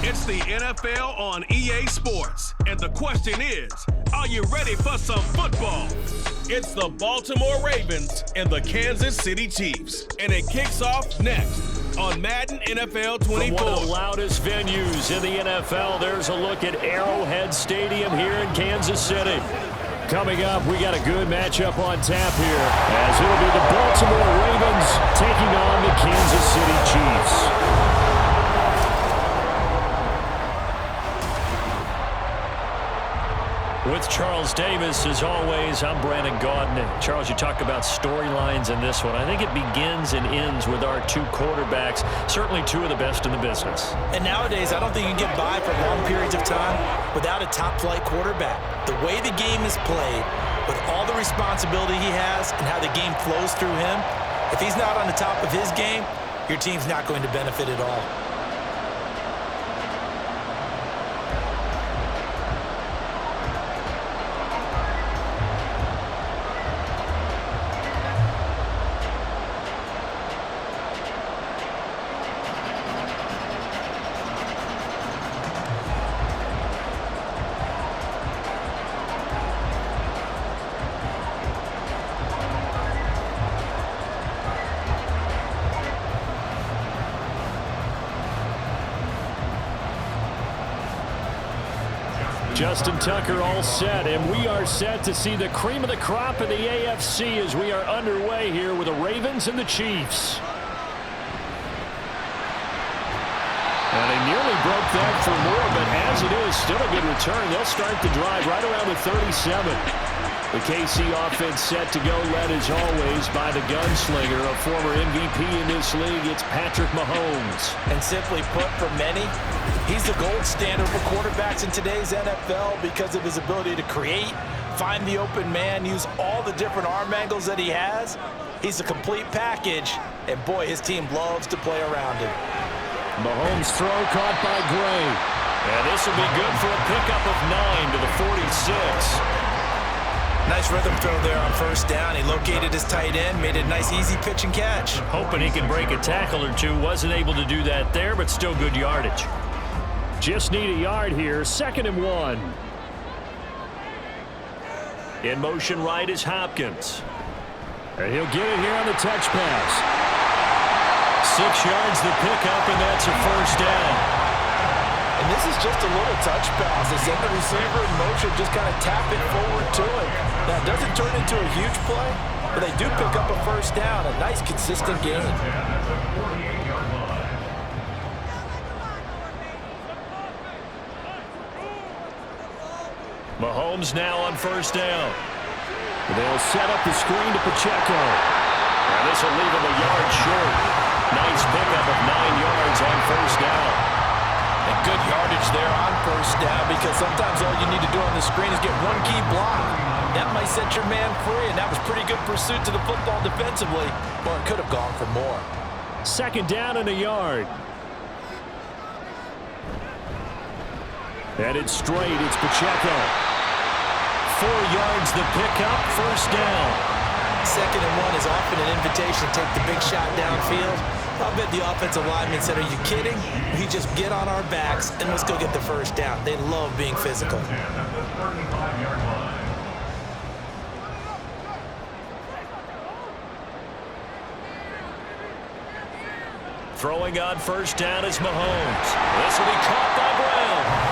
It's the NFL on EA Sports, and the question is, are you ready for some football? It's the Baltimore Ravens and the Kansas City Chiefs, and it kicks off next on Madden NFL 24. From one of the loudest venues in the NFL, there's a look at Arrowhead Stadium here in Kansas City. Coming up, we got a good matchup on tap here, as it'll be the Baltimore Ravens taking on the Kansas City Chiefs. With Charles Davis, as always, I'm Brandon Gaudin. Charles, you talk about storylines in this one. I think it begins and ends with our two quarterbacks, certainly two of the best in the business. And nowadays, I don't think you can get by for long periods of time without a top-flight quarterback. The way the game is played, with all the responsibility he has and how the game flows through him, if he's not on the top of his game, your team's not going to benefit at all. Justin Tucker all set, and we are set to see the cream of the crop in the AFC as we are underway here with the Ravens and the Chiefs. And they nearly broke that for more, but as it is, still a good return. They'll start the drive right around the 37. The KC offense set to go, led as always by the gunslinger, a former MVP in this league. It's Patrick Mahomes. And simply put, for many, he's the gold standard for quarterbacks in today's NFL because of his ability to create, find the open man, use all the different arm angles that he has. He's a complete package, and boy, his team loves to play around him. Mahomes' throw caught by Gray. And this will be good for a pickup of 9 to the 46. Nice rhythm throw there on first down. He located his tight end, made a nice easy pitch and catch. Hoping he can break a tackle or two. Wasn't able to do that there, but still good yardage. Just need a yard here. 2nd and 1. In motion right is Hopkins. And he'll get it here on the touch pass. 6 yards the pickup, and that's a first down. And this is just a little touch pass. They send the receiver in motion, just kind of tap it forward to him. Now, it doesn't turn into a huge play, but they do pick up a first down. A nice, consistent game. Mahomes now on first down. They'll set up the screen to Pacheco. And this will leave him a yard short. Nice pickup of 9 yards on first down. And good yardage there on first down because sometimes all you need to do on the screen is get one key block. That might set your man free, and that was pretty good pursuit to the football defensively, or it could have gone for more. 2nd down and a yard. Headed straight, it's Pacheco. 4 yards the pickup, first down. 2nd and 1 is often an invitation to take the big shot downfield. I'll bet the offensive lineman said, are you kidding? We just get on our backs and let's go get the first down. They love being physical. Throwing on first down is Mahomes. This will be caught by Brown.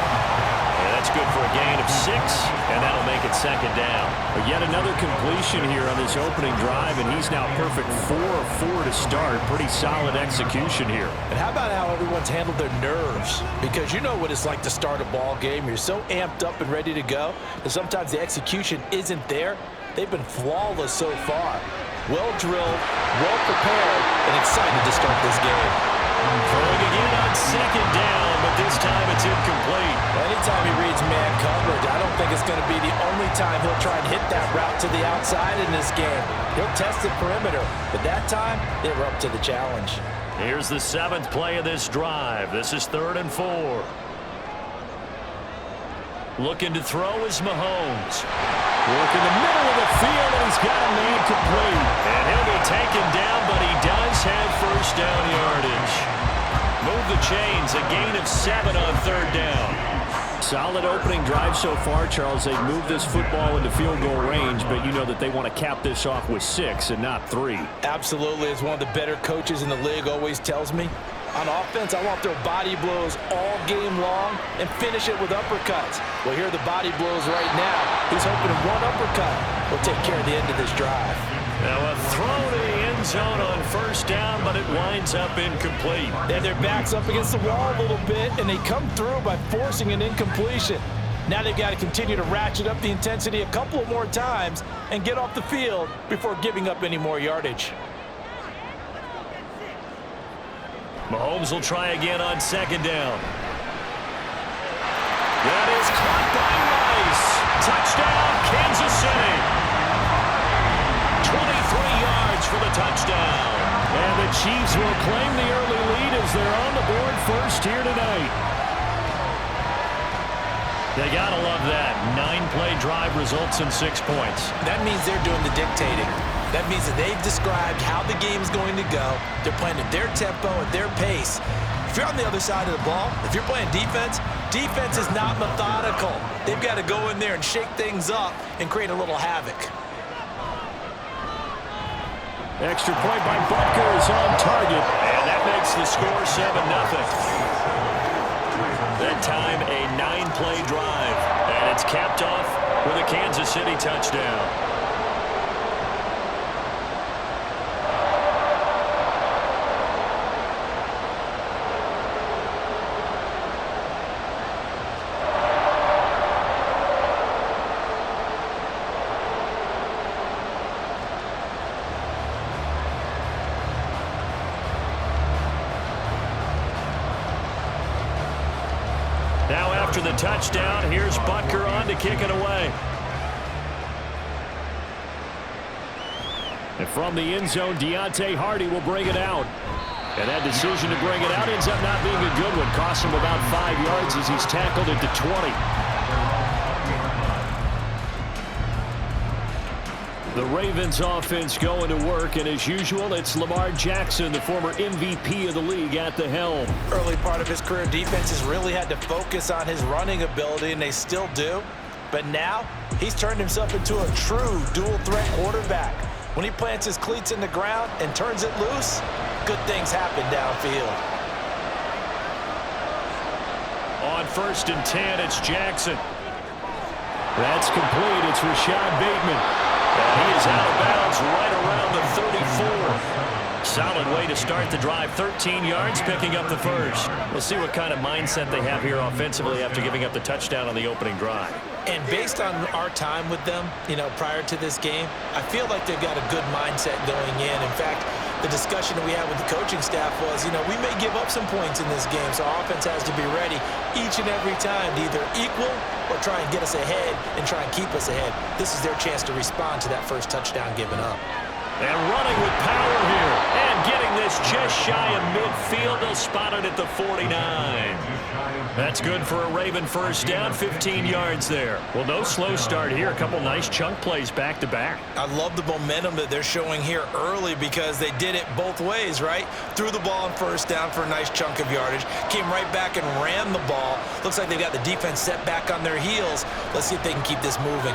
And that's good for a gain of 6, and that'll make it 2nd down. But yet another completion here on this opening drive, and he's now perfect 4 of 4 to start. Pretty solid execution here. And how about how everyone's handled their nerves? Because you know what it's like to start a ball game. You're so amped up and ready to go, and sometimes the execution isn't there. They've been flawless so far. Well drilled, well prepared, and excited to start this game. Throwing again on 2nd down, but this time it's incomplete. Anytime he reads man coverage, I don't think it's going to be the only time he'll try and hit that route to the outside in this game. He'll test the perimeter, but that time, they were up to the challenge. Here's the 7th play of this drive. This is 3rd and 4. Looking to throw is Mahomes. Work in the middle of the field, and he's got a man complete. And he'll be taken down, but he does have first down yardage. Move the chains. A gain of 7 on 3rd down. Solid opening drive so far, Charles. They've moved this football into field goal range, but you know that they want to cap this off with 6 and not 3. Absolutely. As one of the better coaches in the league always tells me, on offense, I want their body blows all game long and finish it with uppercuts. Well, here are the body blows right now. He's hoping one uppercut will take care of the end of this drive. Now a throw to the end zone on 1st down, but it winds up incomplete. And their back's up against the wall a little bit, and they come through by forcing an incompletion. Now they've got to continue to ratchet up the intensity a couple of more times and get off the field before giving up any more yardage. Mahomes will try again on 2nd down. That is caught by Rice. Touchdown, Kansas City. 23 yards for the touchdown. And the Chiefs will claim the early lead as they're on the board first here tonight. They gotta love that. 9-play drive results in 6 points. That means they're doing the dictating. That means that they've described how the game's going to go. They're playing at their tempo, at their pace. If you're on the other side of the ball, if you're playing defense, defense is not methodical. They've got to go in there and shake things up and create a little havoc. Extra point by Butker is on target, and that makes the score 7-0. That time, a 9-play drive, and it's capped off with a Kansas City touchdown. Now after the touchdown, here's Butker on to kick it away. And from the end zone, Deontay Hardy will bring it out. And that decision to bring it out ends up not being a good one. Cost him about 5 yards as he's tackled at the 20. The Ravens offense going to work, and as usual, it's Lamar Jackson, the former MVP of the league, at the helm. Early part of his career, defense has really had to focus on his running ability, and they still do. But now, he's turned himself into a true dual-threat quarterback. When he plants his cleats in the ground and turns it loose, good things happen downfield. On 1st and 10, it's Jackson. That's complete. It's Rashad Bateman. And he is out of bounds right around the 34. Solid way to start the drive. 13 yards, picking up the first. We'll see what kind of mindset they have here offensively after giving up the touchdown on the opening drive. And based on our time with them, prior to this game, I feel like they've got a good mindset going in. In fact, the discussion that we had with the coaching staff was, we may give up some points in this game, so our offense has to be ready each and every time to either equal or try and get us ahead and try and keep us ahead. This is their chance to respond to that first touchdown given up. And running with power here. And getting this just shy of midfield. They'll spot it at the 49. That's good for a Raven first down, 15 yards there. Well, no slow start here. A couple nice chunk plays back-to-back. I love the momentum that they're showing here early because they did it both ways, right? Threw the ball on 1st down for a nice chunk of yardage. Came right back and ran the ball. Looks like they've got the defense set back on their heels. Let's see if they can keep this moving.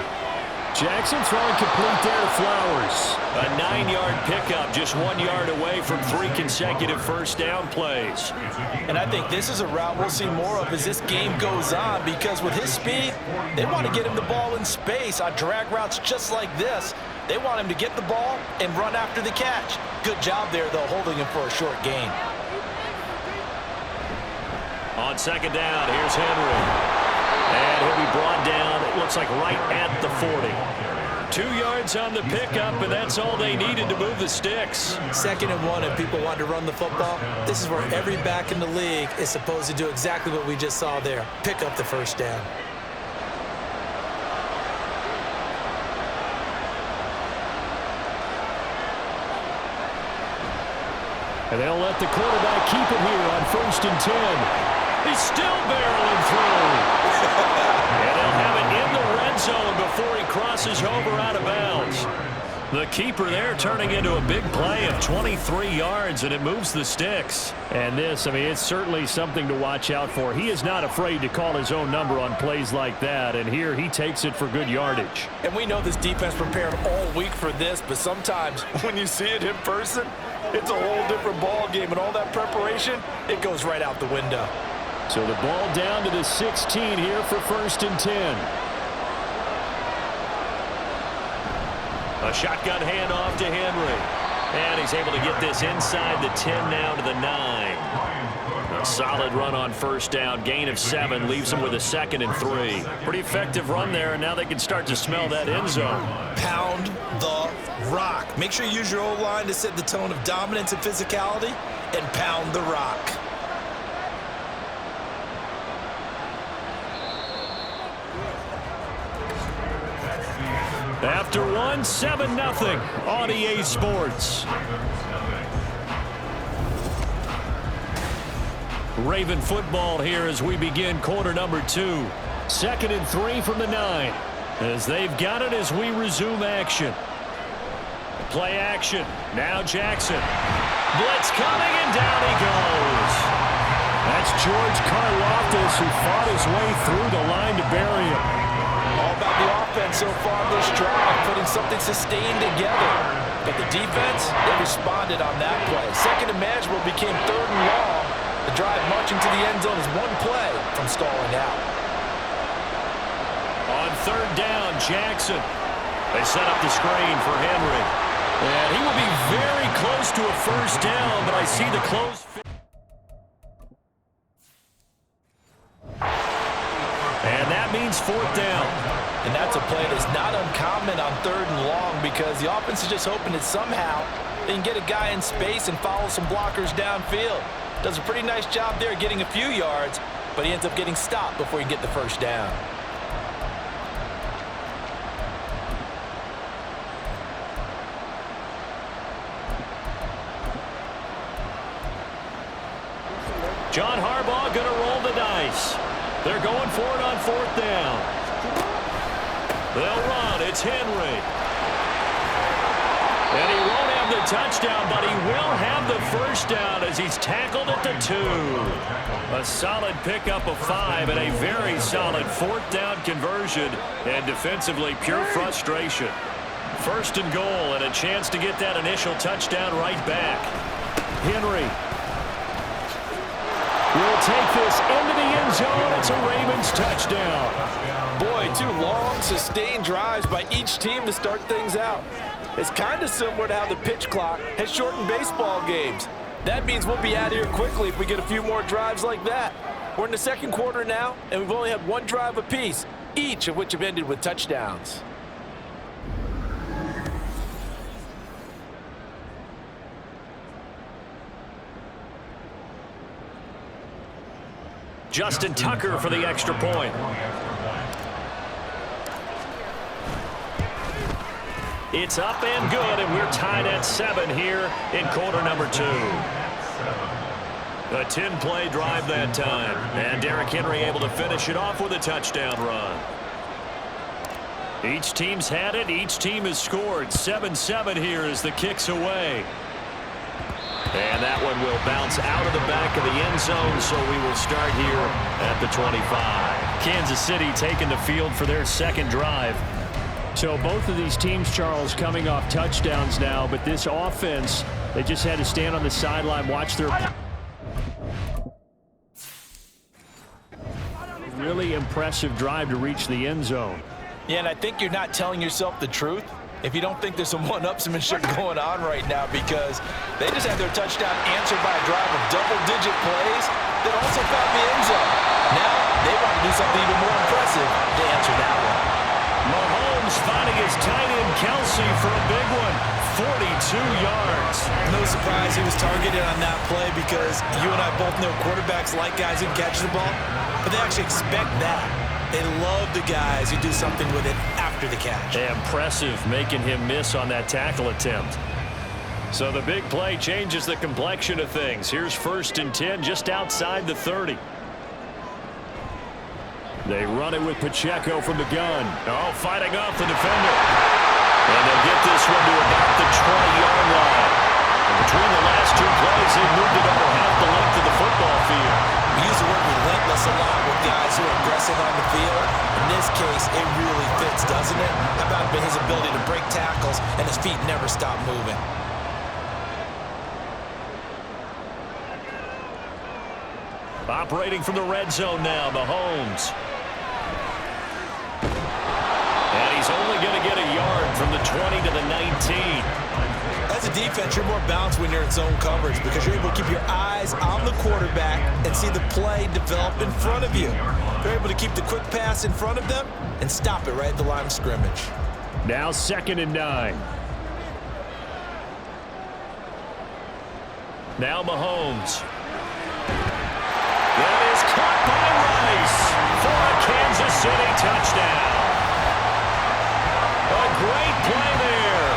Jackson throwing complete there to Flowers. A 9-yard pickup, just 1 yard away from 3 consecutive first down plays. And I think this is a route we'll see more of as this game goes on because with his speed, they want to get him the ball in space on drag routes just like this. They want him to get the ball and run after the catch. Good job there, though, holding him for a short gain. On 2nd down, here's Henry. And he'll be brought down, it looks like right at the 40. 2 yards on the pickup, and that's all they needed to move the sticks. 2nd and 1, if people want to run the football, this is where every back in the league is supposed to do exactly what we just saw there. Pick up the first down. And they'll let the quarterback keep it here on 1st and 10. He's still barreling through. And they'll have it in the red zone before he crosses over out of bounds. The keeper there turning into a big play of 23 yards, and it moves the sticks. And this, I mean, it's certainly something to watch out for. He is not afraid to call his own number on plays like that, and here he takes it for good yardage. And we know this defense prepared all week for this, but sometimes when you see it in person, it's a whole different ball game, and all that preparation, it goes right out the window. So the ball down to the 16 here for 1st and 10. A shotgun handoff to Henry. And he's able to get this inside the 10 now to the 9. A solid run on 1st down. Gain of 7 leaves him with a 2nd and 3. Pretty effective run there, and now they can start to smell that end zone. Pound the rock. Make sure you use your O-line to set the tone of dominance and physicality, and pound the rock. After one, 7-0 on EA Sports. Raven football here as we begin quarter number 2. 2nd and 3 from the 9. As they've got it as we resume action. Play action. Now Jackson. Blitz coming, and down he goes. That's George Karlaftis, who fought his way through the line to bury him. All about the offense so far this drive, putting something sustained together. But the defense, they responded on that play. 2nd and manageable became 3rd and long. The drive marching to the end zone is one play from stalling out. On 3rd down, Jackson. They set up the screen for Henry. And he will be very close to a 1st down, but I see the close. And that means 4th down. And that's a play that's not uncommon on 3rd and long, because the offense is just hoping that somehow they can get a guy in space and follow some blockers downfield. Does a pretty nice job there getting a few yards, but he ends up getting stopped before he can get the 1st down. John Harbaugh going to roll the dice. They're going for it on 4th down. They'll run. It's Henry. And he won't have the touchdown, but he will have the 1st down as he's tackled at the 2. A solid pickup of 5 and a very solid 4th down conversion. And defensively, pure frustration. 1st and goal, and a chance to get that initial touchdown right back. Henry will take this into the end zone. It's a Ravens touchdown. Boy, 2 long, sustained drives by each team to start things out. It's kind of similar to how the pitch clock has shortened baseball games. That means we'll be out of here quickly if we get a few more drives like that. We're in the 2nd quarter now, and we've only had 1 drive apiece, each of which have ended with touchdowns. Justin Tucker for the extra point. It's up and good, and we're tied at 7 here in quarter number 2. A 10-play drive that time, and Derrick Henry able to finish it off with a touchdown run. Each team's had it. Each team has scored. 7-7 here as the kick's away. And that one will bounce out of the back of the end zone, so we will start here at the 25. Kansas City taking the field for their 2nd drive. So both of these teams, Charles, coming off touchdowns now, but this offense, they just had to stand on the sideline, watch their really impressive drive to reach the end zone. Yeah, and I think you're not telling yourself the truth if you don't think there's some one-upsmanship going on right now, because they just had their touchdown answered by a drive of double-digit plays that also found the end zone. Now they want to do something even more impressive to answer that one. Mahomes finding his tight end Kelsey for a big one. 42 yards. No surprise he was targeted on that play, because you and I both know quarterbacks like guys who catch the ball, but they actually expect that. They love the guys who do something with it after the catch. Impressive making him miss on that tackle attempt. So the big play changes the complexion of things. Here's 1st and 10 just outside the 30. They run it with Pacheco from the gun. Oh, fighting off the defender. And they'll get this one to a a lot with guys who are aggressive on the field. In this case, it really fits, doesn't it? How about his ability to break tackles and his feet never stop moving? Operating from the red zone now, Mahomes. And he's only going to get a yard from the 20 to the 19. As a defense, you're more balanced when you're in zone coverage because you're able to keep your eyes on the quarterback and see the play develop in front of you. You're able to keep the quick pass in front of them and stop it right at the line of scrimmage. Now 2nd and 9. Now Mahomes. That is caught by Rice for a Kansas City touchdown. A great play there.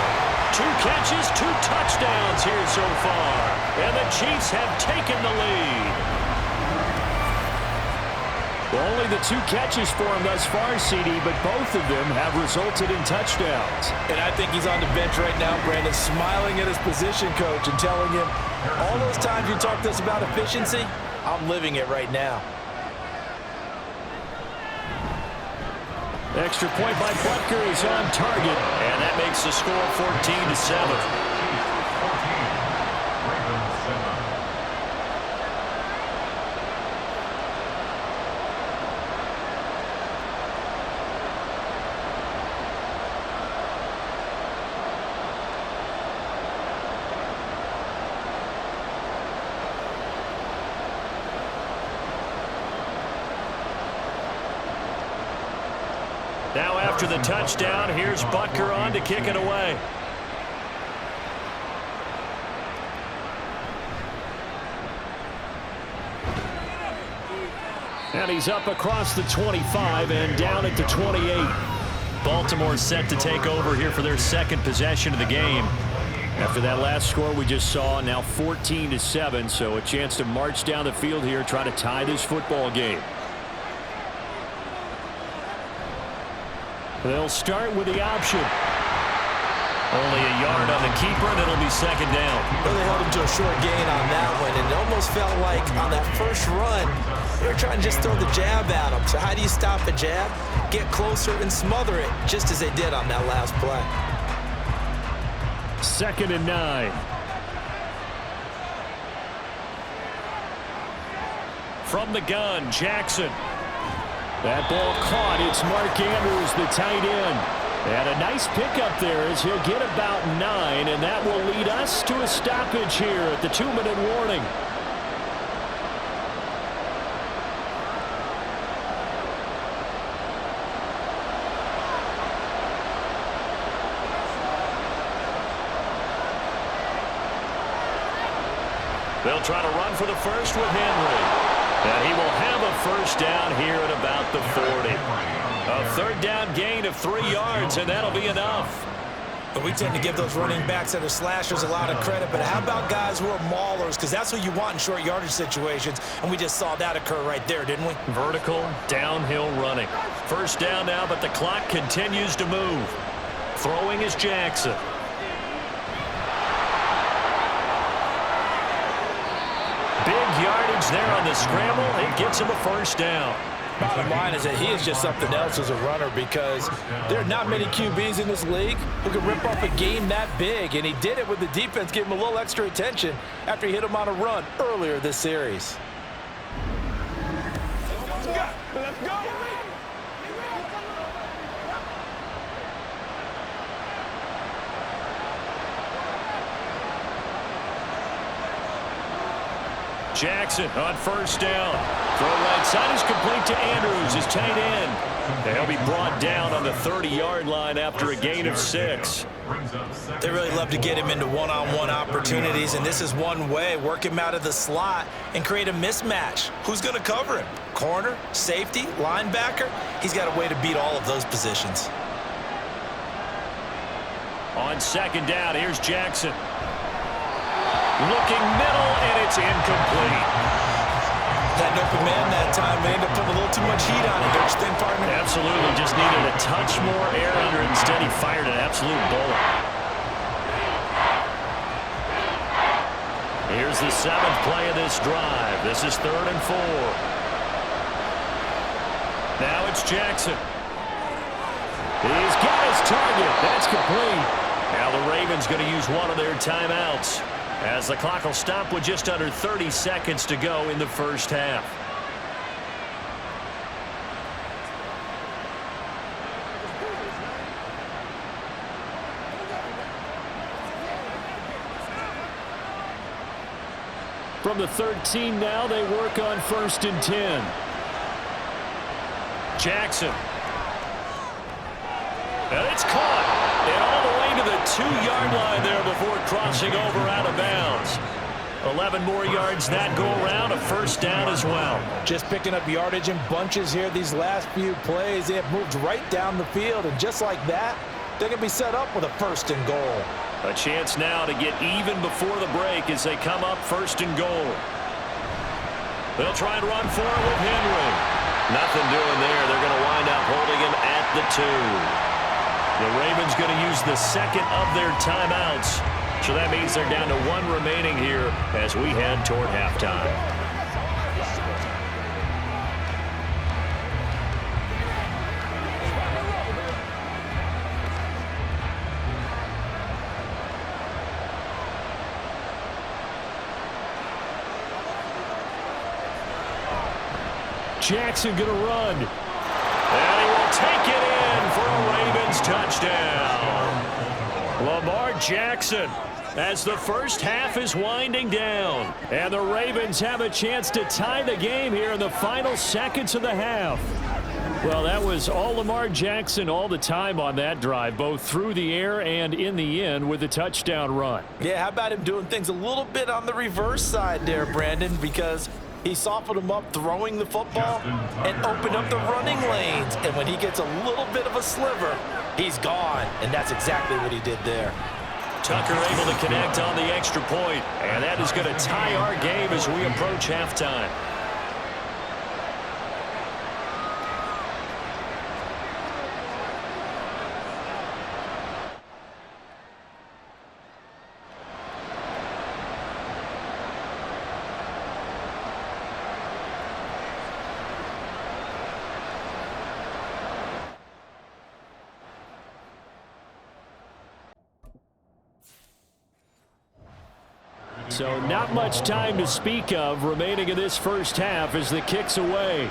2 catches, 2 touchdowns here so far. And the Chiefs have taken the lead. Well, only the 2 catches for him thus far, CD, but both of them have resulted in touchdowns. And I think he's on the bench right now, Brandon, smiling at his position coach and telling him, all those times you talked to us about efficiency, I'm living it right now. Extra point by Butker is on target, and that makes the score 14-7. Now after the touchdown, here's Butker on to kick it away. And he's up across the 25 and down at the 28. Baltimore set to take over here for their 2nd possession of the game. After that last score we just saw, now 14-7, so a chance to march down the field here, try to tie this football game. They'll start with the option. Only a yard on the keeper, and it'll be 2nd down. Well, they held him to a short gain on that one, and it almost felt like on that first run, they were trying to just throw the jab at him. So how do you stop a jab? Get closer and smother it, just as they did on that last play. 2nd and 9. From the gun, Jackson. That ball caught. It's Mark Andrews, the tight end. And a nice pickup there as he'll get about 9, and that will lead us to a stoppage here at the 2-minute warning. They'll try to run for the first with Henry. And he will have a first down here at about the 40. A 3rd down gain of 3 yards, and that'll be enough. But we tend to give those running backs that are slashers a lot of credit, but how about guys who are maulers? Because that's what you want in short yardage situations, and we just saw that occur right there, didn't we? Vertical, downhill running. First down now, but the clock continues to move. Throwing is Jackson. Big yardage there on the scramble. It gets him a first down. Bottom line is that he is just something else as a runner because there are not many QBs in this league who can rip off a game that big, and he did it with the defense giving him a little extra attention after he hit him on a run earlier this series. Let's go. Jackson on first down. Throw right side is complete to Andrews, his tight end. They'll be brought down on the 30-yard line after a gain of 6. They really love to get him into one-on-one opportunities, and this is one way. Work him out of the slot and create a mismatch. Who's going to cover him? Corner, safety, linebacker? He's got a way to beat all of those positions. On 2nd down, here's Jackson. Looking middle, and it's incomplete. Had an open man that time. They ended up putting a little too much heat on it, don't you think, partner? Absolutely. Just needed a touch more air under it. Instead, he fired an absolute bullet. Here's the 7th play of this drive. This is 3rd and 4. Now it's Jackson. He's got his target. That's complete. Now the Ravens going to use one of their timeouts, as the clock will stop with just under 30 seconds to go in the first half. From the 13 now, they work on 1st and 10. Jackson. And it's caught. And all the way to the 2-yard line there before crossing over out of bounds. 11 more yards that go around, a first down as well. Just picking up yardage in bunches here these last few plays. They have moved right down the field, and just like that, they're going to be set up with a 1st and goal. A chance now to get even before the break as they come up 1st and goal. They'll try and run for it with Henry. Nothing doing there. They're going to wind up holding him at the 2. The Ravens going to use the second of their timeouts. So that means they're down to 1 remaining here as we head toward halftime. Jackson going to run. And he will take it in for a Ravens touchdown. Lamar Jackson, as the first half is winding down. And the Ravens have a chance to tie the game here in the final seconds of the half. Well, that was all Lamar Jackson all the time on that drive, both through the air and in the end with a touchdown run. Yeah, how about him doing things a little bit on the reverse side there, Brandon, because he softened him up throwing the football and opened up the running lanes. And when he gets a little bit of a sliver, he's gone. And that's exactly what he did there. Tucker able to connect on the extra point. And that is going to tie our game as we approach halftime. So not much time to speak of remaining in this first half as the kick's away.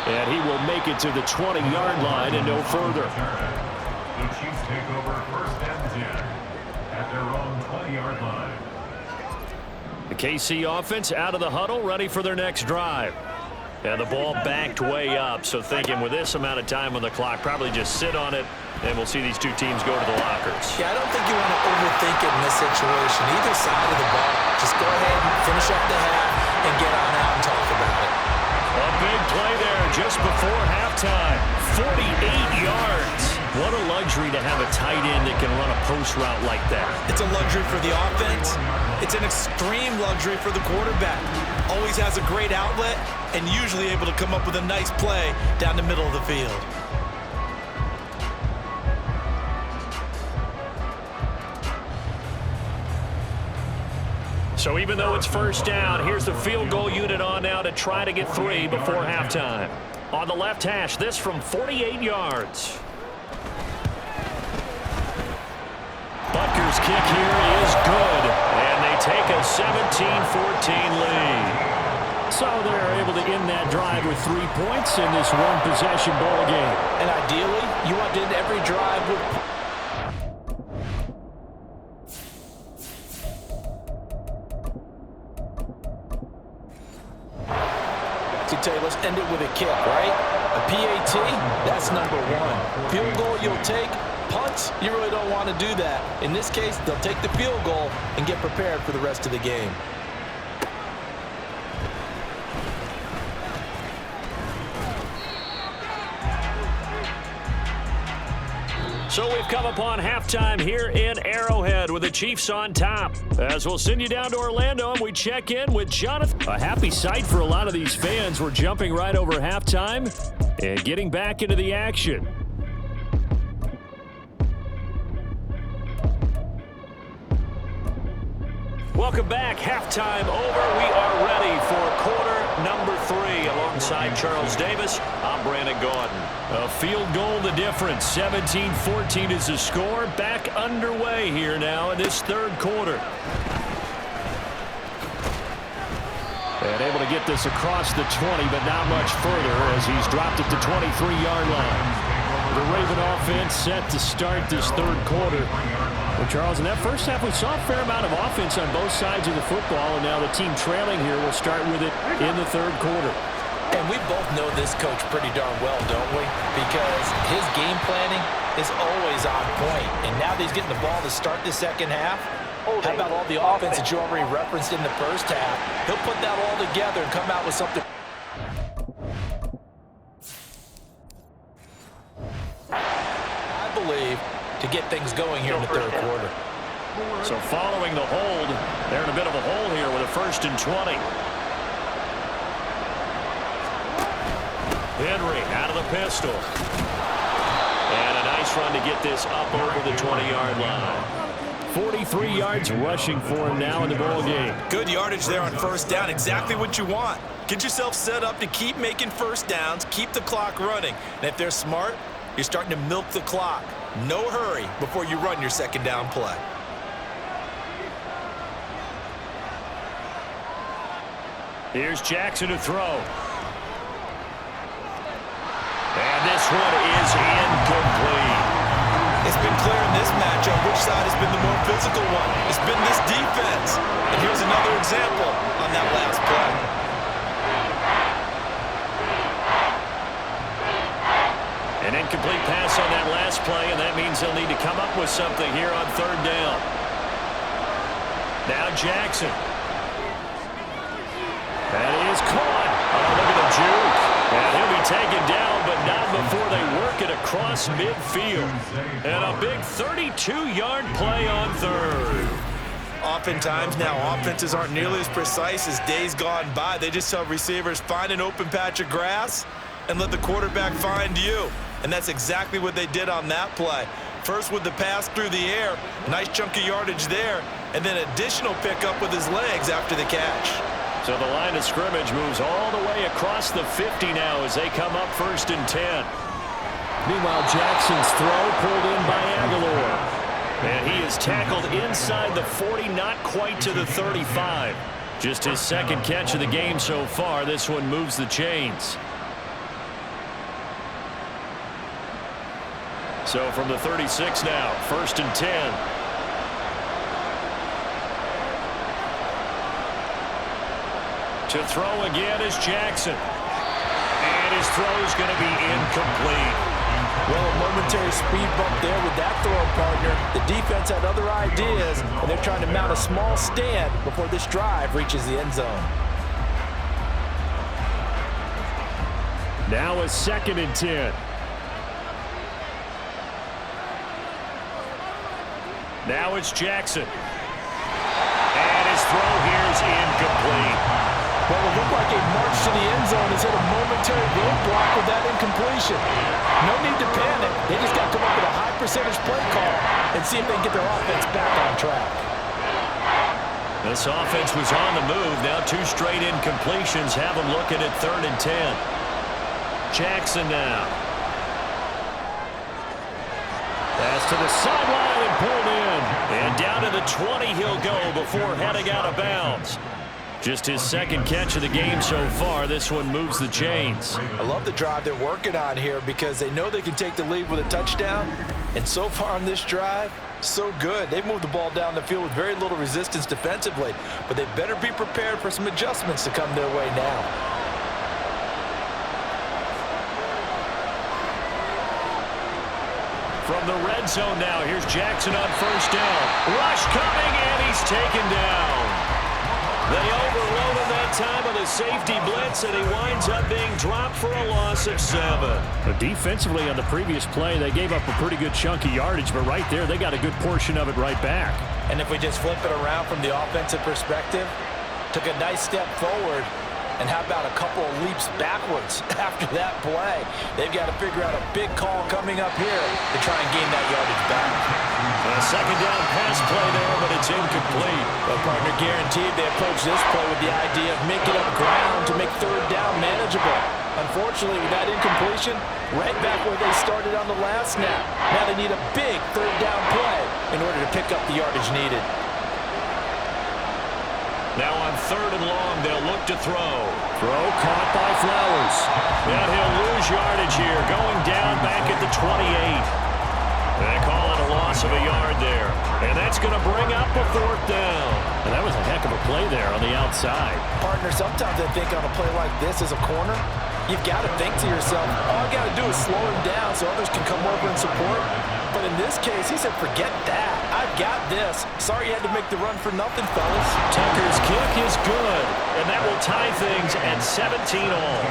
And he will make it to the 20-yard line and no further. The Chiefs take over 1st and 10 at their own 20-yard line. The KC offense out of the huddle, ready for their next drive. And the ball backed way up, so thinking with this amount of time on the clock, probably just sit on it, and we'll see these two teams go to the lockers. Yeah, I don't think you want to overthink it in this situation. Either side of the ball, just go ahead and finish up the half and get on out and talk about it. A big play there just before halftime. 48 yards. What a luxury to have a tight end that can run a post route like that. It's a luxury for the offense. It's an extreme luxury for the quarterback. Always has a great outlet and usually able to come up with a nice play down the middle of the field. So even though it's first down, here's the field goal unit on now to try to get 3 before halftime. On the left hash, this from 48 yards. Butker's kick here is good, and they take a 17-14 lead. So they're able to end that drive with 3 points in this one-possession ball game. And ideally, you want to end every drive with... Let's end it with a kick, right? A PAT, that's number 1. Field goal you'll take. Punts, you really don't want to do that. In this case, they'll take the field goal and get prepared for the rest of the game. So we've come upon halftime here in Arrowhead with the Chiefs on top. As we'll send you down to Orlando and we check in with Jonathan. A happy sight for a lot of these fans. We're jumping right over halftime and getting back into the action. Welcome back. Halftime over. We are ready for quarter number 3. Alongside Charles Davis, I'm Brandon Gaudin. A field goal the difference. 17-14 is the score. Back underway here now in this third quarter. And able to get this across the 20, but not much further as he's dropped it to 23-yard line. The Raven offense set to start this third quarter. Well, Charles, in that first half, we saw a fair amount of offense on both sides of the football, and now the team trailing here will start with it in the third quarter. And we both know this coach pretty darn well, don't we? Because his game planning is always on point. And now that he's getting the ball to start the second half, how about all the offense that you already referenced in the first half? He'll put that all together and come out with something. I believe to get things going here in the third quarter. So following the hold, they're in a bit of a hole here with a 1st and 20. Henry out of the pistol. And a nice run to get this up over the 20-yard line. 43 yards rushing for him now in the ball game. Good yardage there on first down. Exactly what you want. Get yourself set up to keep making first downs, keep the clock running. And if they're smart, you're starting to milk the clock. No hurry before you run your second down play. Here's Jackson to throw. And this one is incomplete. It's been clear in this matchup which side has been the more physical one. It's been this defense. And here's another example on that last play. An incomplete pass on that last play, and that means they'll need to come up with something here on third down. Now Jackson. That is caught. Oh, look at the juke. And he'll be taken down, but not before they work it across midfield. And a big 32-yard play on third. Oftentimes now, offenses aren't nearly as precise as days gone by. They just tell receivers, find an open patch of grass and let the quarterback find you. And that's exactly what they did on that play. First with the pass through the air, nice chunk of yardage there, and then additional pickup with his legs after the catch. So the line of scrimmage moves all the way across the 50 now as they come up 1st and 10. Meanwhile, Jackson's throw pulled in by Aguilar. And he is tackled inside the 40, not quite to the 35. Just his second catch of the game so far. This one moves the chains. So from the 36 now, 1st and 10. To throw again is Jackson. And his throw is going to be incomplete. Well, a momentary speed bump there with that throw partner. The defense had other ideas, and they're trying to mount a small stand before this drive reaches the end zone. Now a 2nd and 10. Now it's Jackson. And his throw here is incomplete. Well, it looked like a march to the end zone has hit a momentary roadblock with that incompletion. No need to panic. They just got to come up with a high percentage play call and see if they can get their offense back on track. This offense was on the move. Now 2 straight incompletions have them looking at 3rd and 10. Jackson now. Pass to the sideline and pulled in. And down to the 20 he'll go before heading out of bounds. Just his second catch of the game so far. This one moves the chains. I love the drive they're working on here because they know they can take the lead with a touchdown. And so far on this drive, so good. They've moved the ball down the field with very little resistance defensively. But they better be prepared for some adjustments to come their way now. From the red zone now, here's Jackson on 1st down. Rush coming, and he's taken down. They overload him that time with a safety blitz, and he winds up being dropped for a loss of 7. But defensively on the previous play, they gave up a pretty good chunk of yardage, but right there, they got a good portion of it right back. And if we just flip it around from the offensive perspective, took a nice step forward, and how about a couple of leaps backwards after that play? They've got to figure out a big call coming up here to try and gain that yardage back. A second down pass play there, but it's incomplete. Well, partner, guaranteed they approach this play with the idea of making up ground to make third down manageable. Unfortunately, with that incompletion, right back where they started on the last snap. Now they need a big third down play in order to pick up the yardage needed. Now on third and long, they'll look to throw. Throw caught by Flowers. Now he'll lose yardage here, going down back at the 28. They call it a loss of a yard there. And that's going to bring up a fourth down. And that was a heck of a play there on the outside. Partner, sometimes I think on a play like this as a corner, you've got to think to yourself, all I got to do is slow him down so others can come over and support. But in this case, he said, forget that. I've got this. Sorry you had to make the run for nothing, fellas. Tucker's kick is good. And that will tie things at 17 all.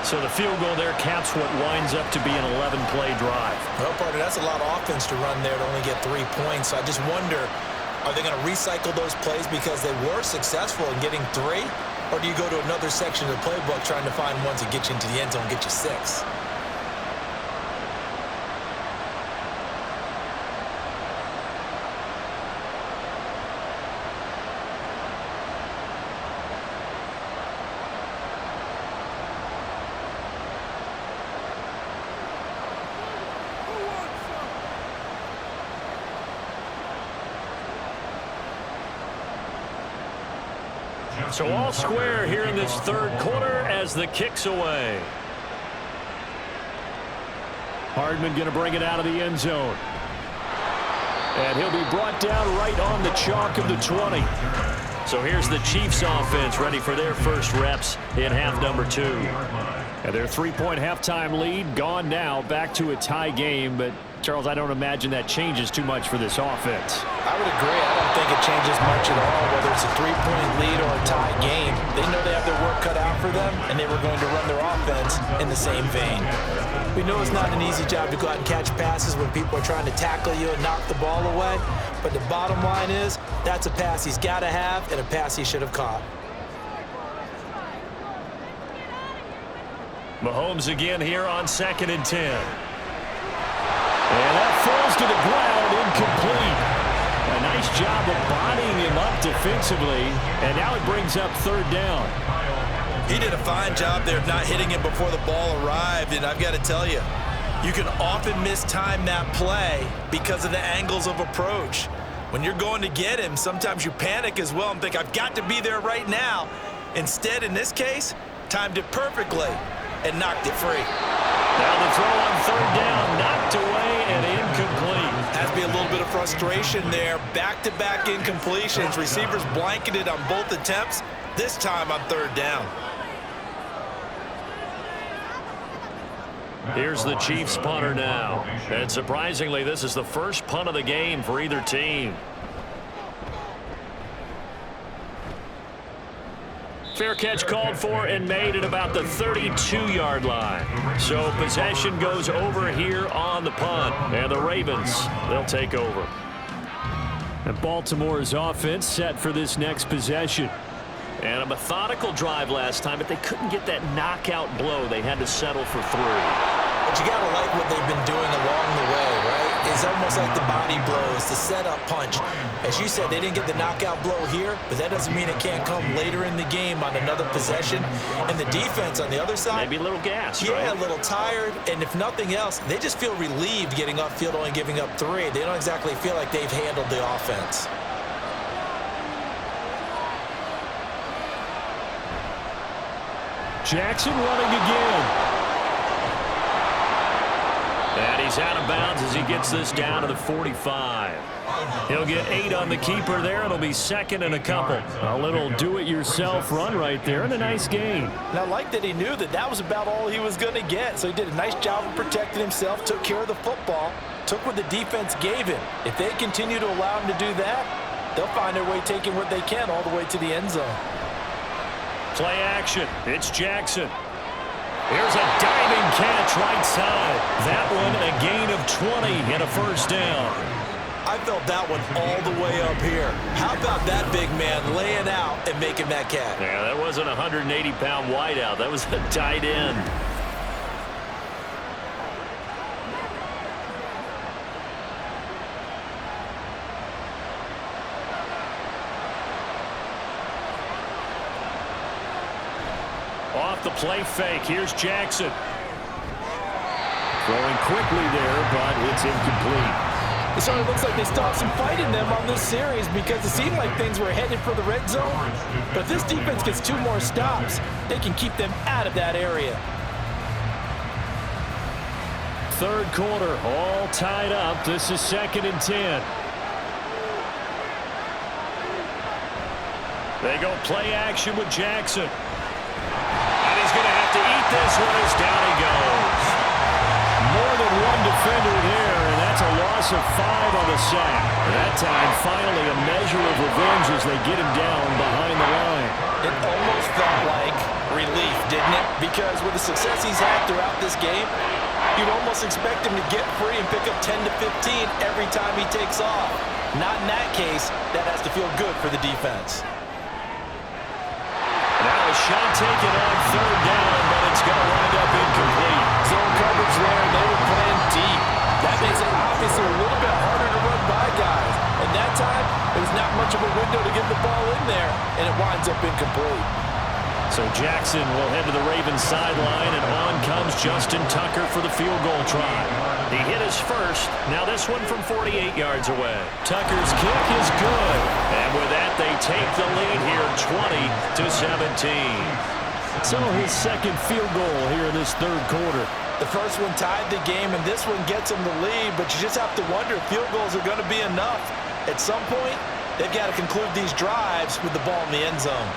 So the field goal there caps what winds up to be an 11-play drive. Well, partner, that's a lot of offense to run there to only get 3 points. So I just wonder, are they going to recycle those plays because they were successful in getting 3? Or do you go to another section of the playbook trying to find ones that get you into the end zone and get you 6? So all square here in this third quarter as the kick's away. Hardman going to bring it out of the end zone. And he'll be brought down right on the chalk of the 20. So here's the Chiefs offense ready for their first reps in half number 2. And their 3-point halftime lead gone now, back to a tie game. But Charles, I don't imagine that changes too much for this offense. I would agree. I don't think it changes much at all, whether it's a 3-point lead or a tie game. They know they have their work cut out for them, and they were going to run their offense in the same vein. We know it's not an easy job to go out and catch passes when people are trying to tackle you and knock the ball away. But the bottom line is, that's a pass he's got to have and a pass he should have caught. Mahomes again here on 2nd and 10. And that falls to the ground, incomplete. A nice job of bodying him up defensively, and now it brings up third down. He did a fine job there of not hitting him before the ball arrived, and I've got to tell you, you can often mistime that play because of the angles of approach. When you're going to get him, sometimes you panic as well and think, I've got to be there right now. Instead, in this case, timed it perfectly and knocked it free. Now the throw on third down, knocked away and incomplete. Has to be a little bit of frustration there. Back-to-back incompletions. Receivers blanketed on both attempts, this time on third down. Here's the Chiefs punter now. And surprisingly, this is the first punt of the game for either team. Fair catch called for and made at about the 32-yard line. So possession goes over here on the punt. And the Ravens, they'll take over. And Baltimore's offense set for this next possession. And a methodical drive last time, but they couldn't get that knockout blow. They had to settle for 3. But you got to like what they've been doing along the way, right? It's almost like the body blows, the setup punch. As you said, they didn't get the knockout blow here, but that doesn't mean it can't come later in the game on another possession. And the defense on the other side, maybe a little gassed, yeah, right? A little tired. And if nothing else, they just feel relieved getting upfield, only giving up 3. They don't exactly feel like they've handled the offense. Jackson running again. And he's out of bounds as he gets this down to the 45. He'll get 8 on the keeper there. It'll be 2nd and a couple. A little do-it-yourself run right there and a nice gain. And I like that he knew that that was about all he was going to get. So he did a nice job of protecting himself, took care of the football, took what the defense gave him. If they continue to allow him to do that, they'll find their way taking what they can all the way to the end zone. Play action. It's Jackson. Here's a diving catch right side. That one a gain of 20 and a first down. I felt that one all the way up here. How about that big man laying out and making that catch? Yeah, that wasn't a 180-pound wideout. That was a tight end. off the play fake. Here's Jackson. Throwing quickly there, but it's incomplete. It sort of looks like they still have some fight in them on this series because it seemed like things were headed for the red zone. But if this defense gets 2 more stops, they can keep them out of that area. Third quarter, all tied up. This is 2nd and 10. They go play action with Jackson. And he's going to have to eat this one as down he goes. More than one defender there, and that's a loss of 5 on the sack. That time, finally, a measure of revenge as they get him down behind the line. It almost felt like relief, didn't it? Because with the success he's had throughout this game, you'd almost expect him to get free and pick up 10 to 15 every time he takes off. Not in that case. That has to feel good for the defense. Now a shot taken on 3rd down, but it's going to wind up incomplete. Zone coverage there, and they were playing deep. That makes it obviously a little bit harder to run by guys. And that time, it was not much of a window to get the ball in there, and it winds up incomplete. So Jackson will head to the Ravens sideline, and on comes Justin Tucker for the field goal try. He hit his first. Now this one from 48 yards away. Tucker's kick is good. And with that, they take the lead here 20-17. So his second field goal here in this 3rd quarter. The first one tied the game, and this one gets them the lead, but you just have to wonder if field goals are going to be enough. At some point, they've got to conclude these drives with the ball in the end zone.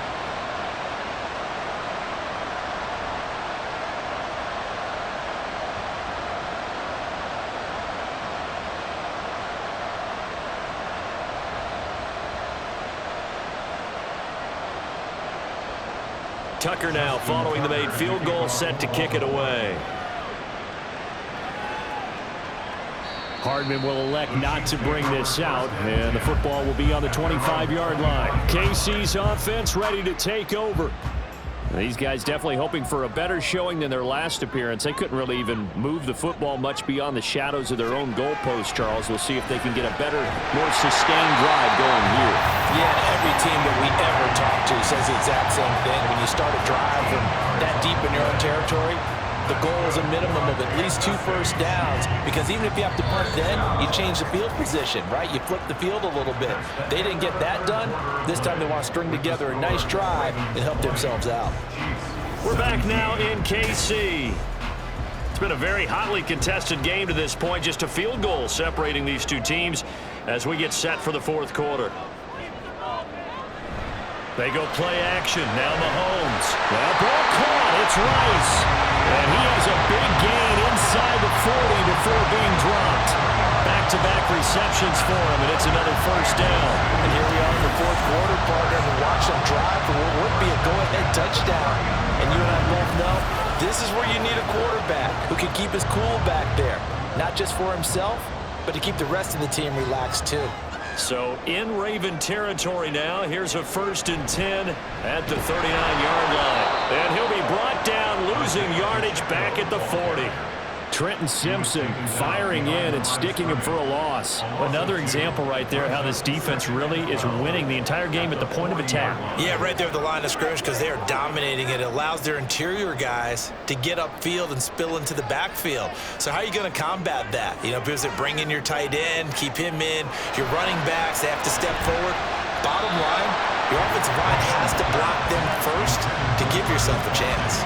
Tucker now following the made field goal, set to kick it away. Hardman will elect not to bring this out, and the football will be on the 25-yard line. KC's offense ready to take over. These guys definitely hoping for a better showing than their last appearance. They couldn't really even move the football much beyond the shadows of their own goalpost, Charles. We'll see if they can get a better, more sustained drive going here. Yeah, every team that we ever talk to says the exact same thing. When you start a drive from that deep in your own territory, the goal is a minimum of at least 2 first downs, because even if you have to punt then, you change the field position, right? You flip the field a little bit. They didn't get that done. This time they want to string together a nice drive and help themselves out. We're back now in KC. It's been a very hotly contested game to this point. Just a field goal separating these two teams as we get set for the 4th quarter. They go play action. Now Mahomes. Well, ball caught. It's Rice. And he has a big gain inside the 40 before being dropped. Back-to-back receptions for him, and it's another first down. And here we are in the 4th quarter, partner, and watch them drive for what would be a go-ahead touchdown. And you and I both know this is where you need a quarterback who can keep his cool back there. Not just for himself, but to keep the rest of the team relaxed too. So in Raven territory now. Here's a 1st and 10 at the 39-yard line. And he'll be brought down, losing yardage back at the 40. Trenton Simpson firing in and sticking him for a loss. Another example right there how this defense really is winning the entire game at the point of attack. Yeah, right there at the line of scrimmage, because they are dominating it. It allows their interior guys to get upfield and spill into the backfield. So how are you going to combat that? You know, because they bring in your tight end, keep him in. Your running backs, they have to step forward. Bottom line, your offensive line has to block them first to give yourself a chance.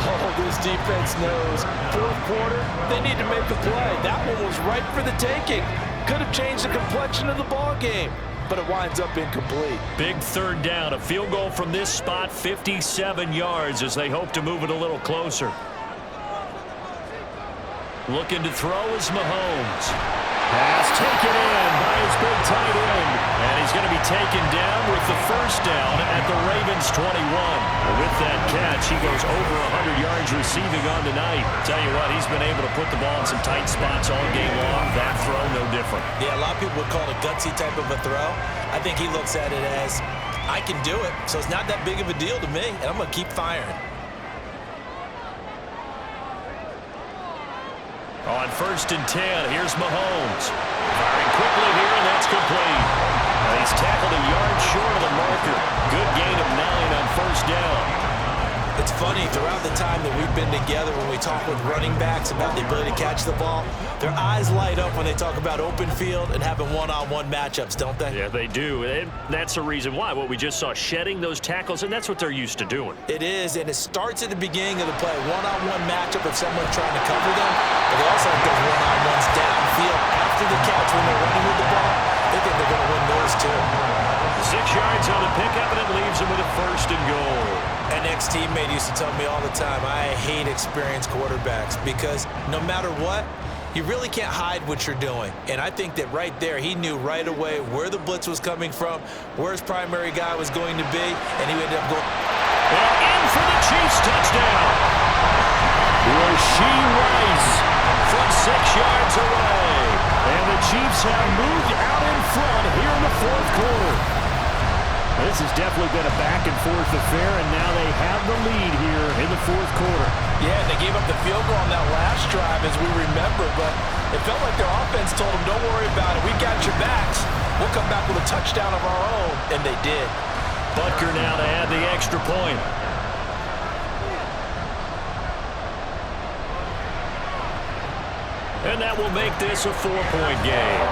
Oh, this defense knows. 4th quarter, they need to make a play. That one was ripe for the taking. Could have changed the complexion of the ball game, but it winds up incomplete. Big 3rd down. A field goal from this spot, 57 yards as they hope to move it a little closer. Looking to throw is Mahomes. Pass taken in by his big tight end. And he's going to be taken down with the first down at the Ravens 21. With that catch, he goes over 100 yards receiving on tonight. Tell you what, he's been able to put the ball in some tight spots all game long. That throw, no different. Yeah, a lot of people would call it a gutsy type of a throw. I think he looks at it as, I can do it, so it's not that big of a deal to me, and I'm going to keep firing. On 1st and 10, here's Mahomes. Firing quickly here, and that's complete. He's tackled a yard short of the marker. Good gain of 9 on 1st down. It's funny, throughout the time that we've been together, when we talk with running backs about the ability to catch the ball, their eyes light up when they talk about open field and having one-on-one matchups, don't they? Yeah, they do. And that's the reason why. What we just saw, shedding those tackles, and that's what they're used to doing. It is, and it starts at the beginning of the play. One-on-one matchup of someone trying to cover them, but they also have those one-on-ones downfield after the catch when they're running with the ball. They think they're going to win those too. 6 yards on the pickup, and it leaves them with a 1st and goal. An ex-teammate used to tell me all the time, I hate experienced quarterbacks because no matter what, you really can't hide what you're doing. And I think that right there, he knew right away where the blitz was coming from, where his primary guy was going to be, and he ended up going. And in for the Chiefs touchdown. Rasheed Rice from 6 yards away. And the Chiefs have moved out in front here in the 4th quarter. This has definitely been a back-and-forth affair, and now they have the lead here in the 4th quarter. Yeah, they gave up the field goal on that last drive, as we remember, but it felt like their offense told them, don't worry about it. We got your backs. We'll come back with a touchdown of our own, and they did. Butker now to add the extra point. And that will make this a 4-point game.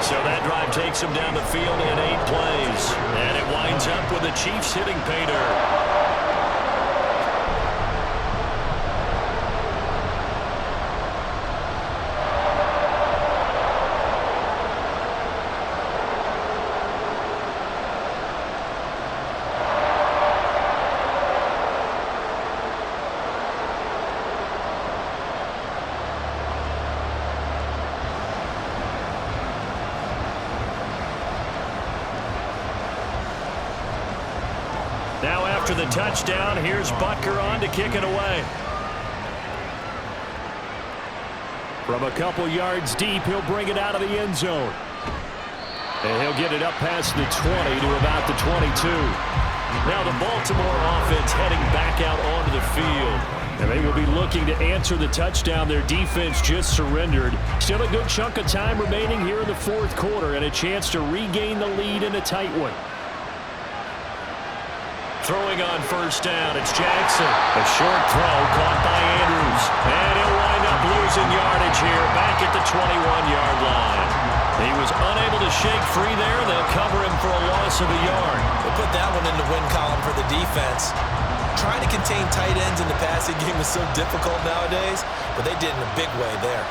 So that drive takes them down the field in 8 plays. And it winds up with the Chiefs hitting pay dirt. Now after the touchdown, here's Butker on to kick it away. From a couple yards deep, he'll bring it out of the end zone. And he'll get it up past the 20 to about the 22. Now the Baltimore offense heading back out onto the field. And they will be looking to answer the touchdown their defense just surrendered. Still a good chunk of time remaining here in the 4th quarter and a chance to regain the lead in a tight one. Throwing on 1st down, it's Jackson. A short throw caught by Andrews. And he'll wind up losing yardage here back at the 21-yard line. He was unable to shake free there. They'll cover him for a loss of a yard. We'll put that one in the win column for the defense. Trying to contain tight ends in the passing game is so difficult nowadays, but they did in a big way there.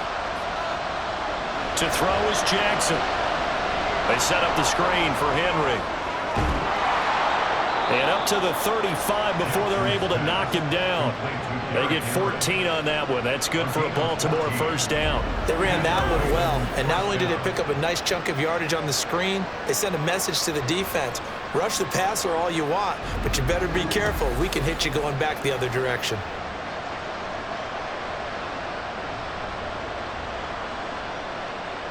To throw is Jackson. They set up the screen for Henry. And up to the 35 before they're able to knock him down. They get 14 on that one. That's good for a Baltimore 1st down. They ran that one well, and not only did they pick up a nice chunk of yardage on the screen, they sent a message to the defense. Rush the passer all you want, but you better be careful. We can hit you going back the other direction.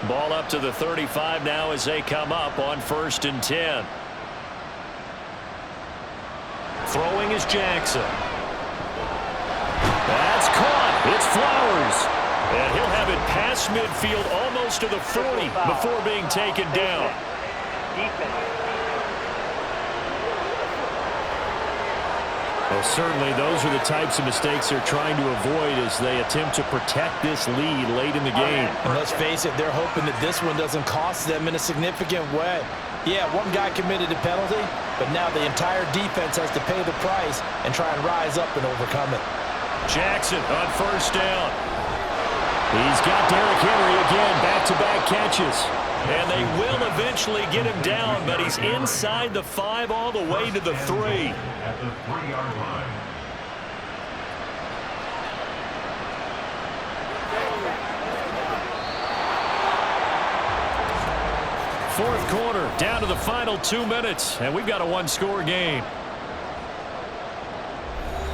Ball up to the 35 now as they come up on 1st and 10. Throwing is Jackson. That's caught. It's Flowers. And he'll have it past midfield almost to the 40 before being taken down. Well, certainly those are the types of mistakes they're trying to avoid as they attempt to protect this lead late in the game. And let's face it, they're hoping that this one doesn't cost them in a significant way. Yeah, one guy committed a penalty, but now the entire defense has to pay the price and try and rise up and overcome it. Jackson on 1st down. He's got Derrick Henry again, back-to-back catches. And they will eventually get him down, but he's inside the 5 all the way to the 3. At the 3-yard line. Fourth quarter, down to the final 2 minutes, and we've got a 1-score game.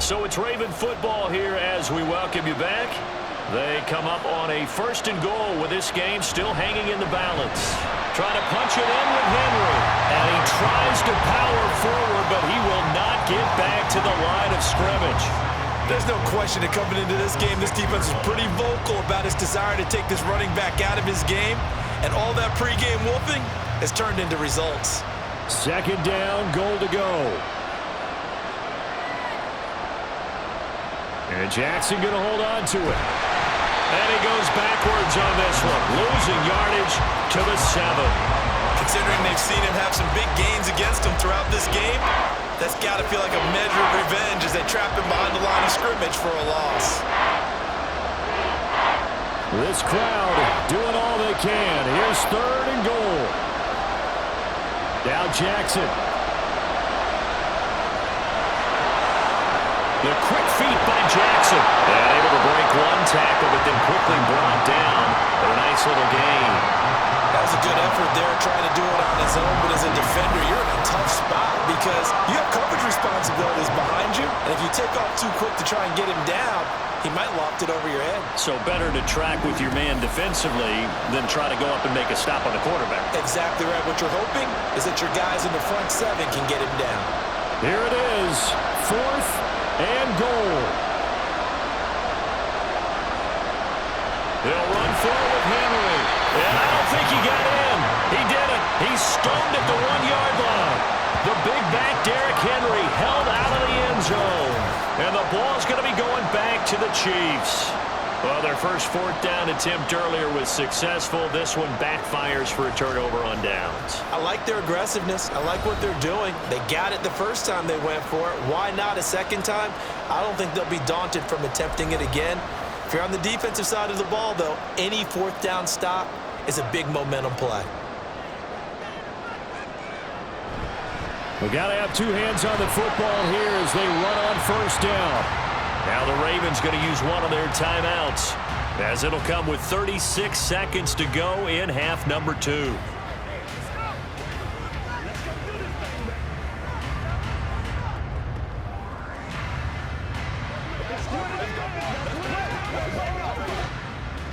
So it's Raven football here as we welcome you back. They come up on a 1st and goal with this game still hanging in the balance. Trying to punch it in with Henry, and he tries to power forward, but he will not get back to the line of scrimmage. There's no question that coming into this game, this defense is pretty vocal about its desire to take this running back out of his game. And all that pregame wolfing has turned into results. 2nd down, goal to go. And Jackson going to hold on to it. And he goes backwards on this one, losing yardage to the 7. Considering they've seen him have some big gains against him throughout this game, that's got to feel like a measure of revenge as they trap him behind the line of scrimmage for a loss. This crowd doing all they can. Here's 3rd and goal. Now Jackson. The quick feet by Jackson. And able to break one tackle, but then quickly brought down. But a nice little gain. That was a good effort there, trying to do it on his own. But as a defender, you're in a tough spot because you have coverage responsibilities behind you. And if you take off too quick to try and get him down, he might loft it over your head. So better to track with your man defensively than try to go up and make a stop on the quarterback. Exactly right. What you're hoping is that your guys in the front 7 can get him down. Here it is, 4th and goal. They'll run forward with Henry. And I don't think he got in. He did it. He's stoned at the 1-yard line. The big back Derrick Henry held out of the end zone. And the ball's going to be going back to the Chiefs. Well, their first 4th down attempt earlier was successful. This one backfires for a turnover on downs. I like their aggressiveness. I like what they're doing. They got it the first time they went for it. Why not a second time? I don't think they'll be daunted from attempting it again. If you're on the defensive side of the ball, though, any 4th down stop is a big momentum play. We got to have 2 hands on the football here as they run on 1st down. Now the Ravens going to use one of their timeouts as it'll come with 36 seconds to go in half number 2.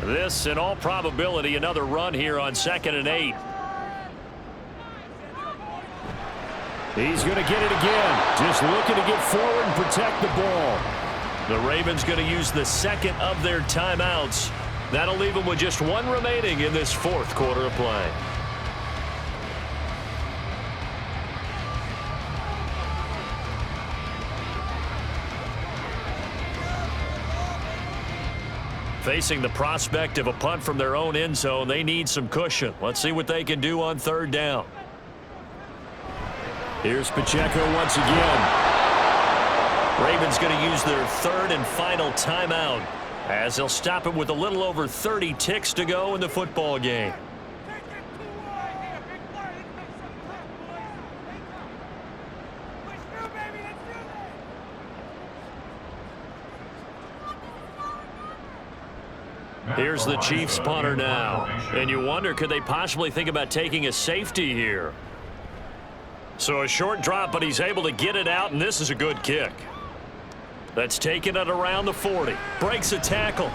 This, in all probability, another run here on 2nd and 8. He's going to get it again. Just looking to get forward and protect the ball. The Ravens going to use the 2nd of their timeouts. That'll leave them with just 1 remaining in this 4th quarter of play. Facing the prospect of a punt from their own end zone, they need some cushion. Let's see what they can do on 3rd down. Here's Pacheco once again. Ravens going to use their 3rd and final timeout as they'll stop it with a little over 30 ticks to go in the football game. Here's the Chiefs punter now. And you wonder, could they possibly think about taking a safety here? So a short drop, but he's able to get it out, and this is a good kick. That's taken it around the 40. Breaks a tackle.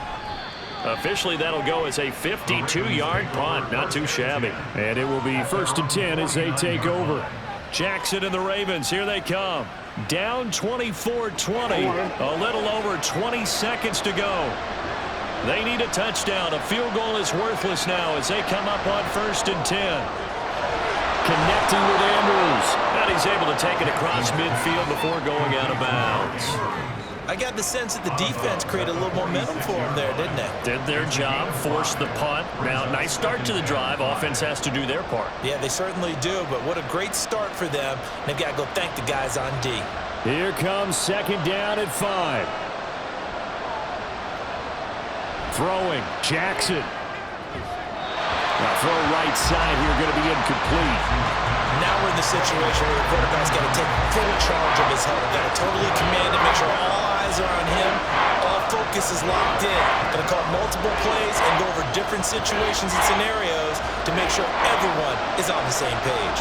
Officially, that'll go as a 52-yard punt. Not too shabby. And it will be 1st and 10 as they take over. Jackson and the Ravens, here they come. Down 24-20. A little over 20 seconds to go. They need a touchdown. A field goal is worthless now as they come up on 1st and 10. Connecting with Andrews. And he's able to take it across midfield before going out of bounds. I got the sense that the defense created a little momentum for them there, didn't they? Did their job, forced the punt. Now, nice start to the drive. Offense has to do their part. Yeah, they certainly do, but what a great start for them. They've got to go thank the guys on D. Here comes 2nd down at 5. Throwing, Jackson. Now throw right side here, going to be incomplete. Now we're in the situation where the quarterback's got to take full charge of his health. Got to totally command it, make sure all eyes are on him. All focus is locked in. Going to call multiple plays and go over different situations and scenarios to make sure everyone is on the same page.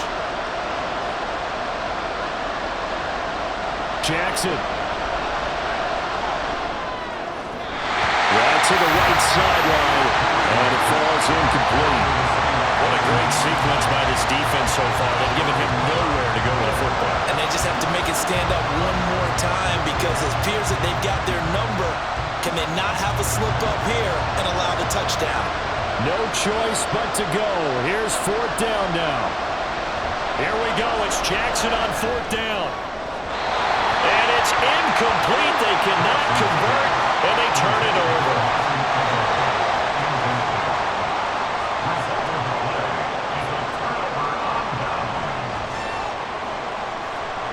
Jackson. To the right sideline, and it falls incomplete. What a great sequence by this defense so far. They've given him nowhere to go with the football. And they just have to make it stand up one more time because it appears that they've got their number. Can they not have a slip up here and allow the touchdown? No choice but to go. Here's 4th down now. Here we go. It's Jackson on 4th down. And It's incomplete. They cannot convert, and they turn it over.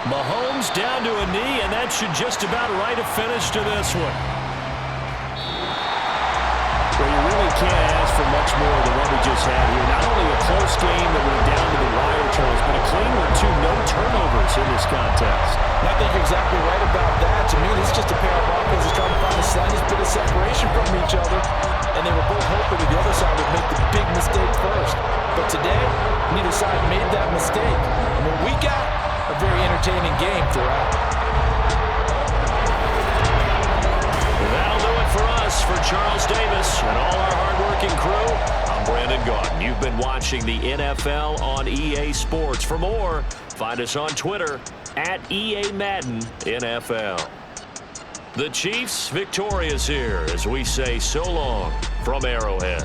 Mahomes down to a knee, and that should just about write a finish to this one. Well, you really can't ask for much more than what we just had here. Not only a close game that went down to the wire, Charles, but a clean one, too. No turnovers in this contest. And I think you're exactly right about that. To me, this is just a pair of offenses trying to find the slightest bit of separation from each other, and they were both hoping that the other side would make the big mistake first. But today, neither side made that mistake. I mean, we got a very entertaining game throughout. That'll do it for us. For Charles Davis and all our hardworking crew, I'm Brandon Gaudin. You've been watching the NFL on EA Sports. For more, find us on Twitter at EA Madden NFL. The Chiefs victorious here as we say so long from Arrowhead.